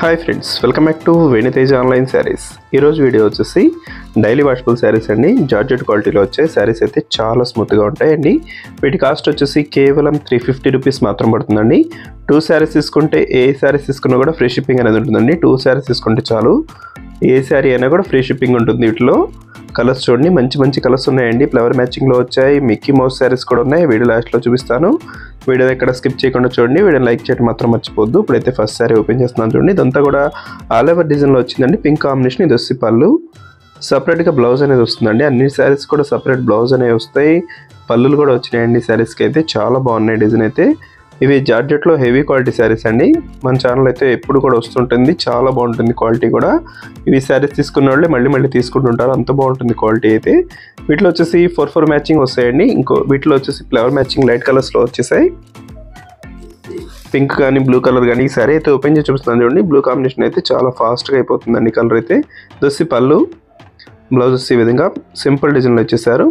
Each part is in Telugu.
high friends welcome back to Venu Teja online sarees video వచ్చేసి డైలీ వాషబుల్ sarees అండి జార్జెట్ క్వాలిటీలో వచ్చే sarees అయితే చాలా స్మూత్ గా ఉంటాయండి వీటి కాస్ట్ వచ్చేసి కేవలం 350 రూపాయస్ మాత్రం పడుతుందండి 2 sarees తీసుకుంటే ఏ sarees తీసుకున్నా కూడా ఫ్రీ షిప్పింగ్ అనేది ఉంటుందండి 2 sarees తీసుకుంటే చాలు ఏ saree అయినా కూడా ఫ్రీ షిప్పింగ్ ఉంటుంది వీటిలో కలర్స్ చూడండి మంచి కలర్స్ ఉన్నాయండి ఫ్లవర్ మ్యాచింగ్ లో వచ్చాయి మిక్కీ మౌస్ sarees కూడా ఉన్నాయి వీడియో లాస్ట్ లో చూపిస్తాను వీడియో ఎక్కడ స్కిప్ చేయకుండా చూడండి వీడియో లైక్ చేయడం మాత్రం మర్చిపోవద్దు ఇప్పుడైతే ఫస్ట్ సారీ ఓపెన్ చేస్తున్నాను చూడండి ఇదంతా కూడా ఆల్ ఓవర్ డిజైన్ లో వచ్చిందండి పింక్ కాంబినేషన్ ఇది వచ్చి పళ్ళు సెపరేట్ గా బ్లౌజ్ అనేది వస్తుందండి అన్ని సారీస్ కూడా సెపరేట్ బ్లౌజ్ అనేవి వస్తాయి పళ్ళులు కూడా వచ్చినాయండి సారీస్ కి అయితే చాలా బాగున్నాయి డిజైన్ అయితే ఇవి జార్జెట్ లో హెవీ క్వాలిటీ సారీస్ అండి మన ఛానల్ అయితే ఎప్పుడు కూడా వస్తుంటుంది చాలా బాగుంటుంది క్వాలిటీ కూడా ఇవి సారీస్ తీసుకున్న వాళ్ళు మళ్ళీ తీసుకుంటుంటారు అంత బాగుంటుంది క్వాలిటీ అయితే వీటిలో వచ్చేసి 4 మ్యాచింగ్ వస్తాయండి ఇంకో వీటిలో వచ్చేసి ఫ్లవర్ మ్యాచింగ్ లైట్ కలర్స్ లో వచ్చేసాయి పింక్ కానీ బ్లూ కలర్ కానీ ఈ సారీ అయితే ఓపెన్ చేసి చూపిస్తాను చూడండి బ్లూ కాంబినేషన్ అయితే చాలా ఫాస్ట్ గా అయిపోతుందండి కలర్ అయితే దొస్సి పళ్ళు బ్లౌజ్ ఈ విధంగా సింపుల్ డిజైన్ లో వచ్చేసారు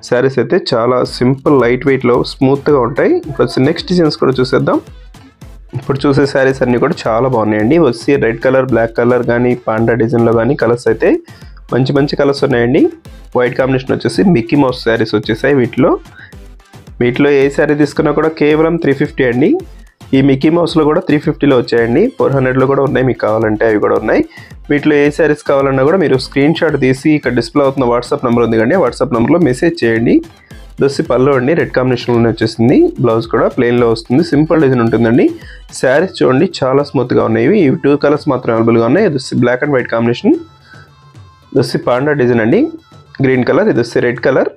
సారీస్ అయితే చాలా సింపుల్ లైట్ వెయిట్ లో స్మూత్ గా ఉంటాయి ఇప్పుడు నెక్స్ట్ డిజైన్స్ కూడా చూసేద్దాం ఇప్పుడు చూసే సారీస్ అన్ని కూడా చాలా బాగున్నాయండి వచ్చి రెడ్ కలర్ బ్లాక్ కలర్ కానీ పాండా డిజైన్ లో కానీ కలర్స్ అయితే మంచి కలర్స్ ఉన్నాయండి వైట్ కాంబినేషన్ వచ్చేసి మిక్కీ మౌస్ సారీస్ వచ్చేసాయి వీటిలో ఏ సారీ తీసుకున్నా కూడా కేవలం 350 అండి ఈ మిక్కీ మౌస్ లో కూడా 350 లో వచ్చాయండి 400 లో కూడా ఉన్నాయి మీకు కావాలంటే అవి కూడా ఉన్నాయి వీటిలో ఏ సారీస్ కావాలన్నా కూడా మీరు స్క్రీన్ షాట్ తీసి ఇక్కడ డిస్ప్లే అవుతున్న వాట్సాప్ నెంబర్ ఉంది కండి వాట్సాప్ నెంబర్లో మెసేజ్ చేయండి దొస్సి పళ్ళు అండి రెడ్ కాంబినేషన్లోనే వచ్చేసింది బ్లౌజ్ కూడా ప్లెయిన్లో వస్తుంది సింపుల్ డిజైన్ ఉంటుందండి శారీస్ చూడండి చాలా స్మూత్గా ఉన్నాయి ఇవి 2 కలర్స్ మాత్రం అవైలబుల్గా ఉన్నాయి దొస్సి బ్లాక్ అండ్ వైట్ కాంబినేషన్ దొస్సి పాండా డిజైన్ అండి గ్రీన్ కలర్ ఇది దొస్సి రెడ్ కలర్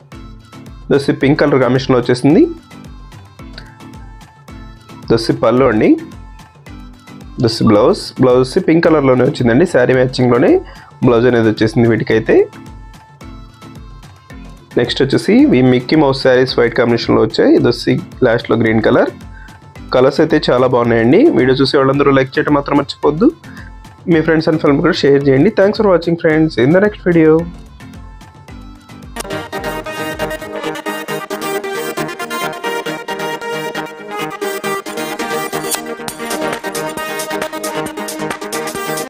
దొస్సి పింక్ కలర్ కాంబినేషన్లో వచ్చేసింది దొస్సి పళ్ళు అండి దొస్సి బ్లౌజ్ పింక్ కలర్లోనే వచ్చిందండి శారీ మ్యాచింగ్లోనే బ్లౌజ్ అనేది వచ్చేసింది వీటికైతే నెక్స్ట్ వచ్చేసి ఈ మిక్కీ మౌస్ శారీస్ వైట్ కాంబినేషన్లో వచ్చాయి దొస్సి లాస్ట్లో గ్రీన్ కలర్స్ అయితే చాలా బాగున్నాయండి వీడియో చూసే వాళ్ళందరూ లైక్ చేయడం మాత్రం మర్చిపోద్దు మీ ఫ్రెండ్స్ అండ్ ఫ్యామిలీ కూడా షేర్ చేయండి thanks for watching friends in the next video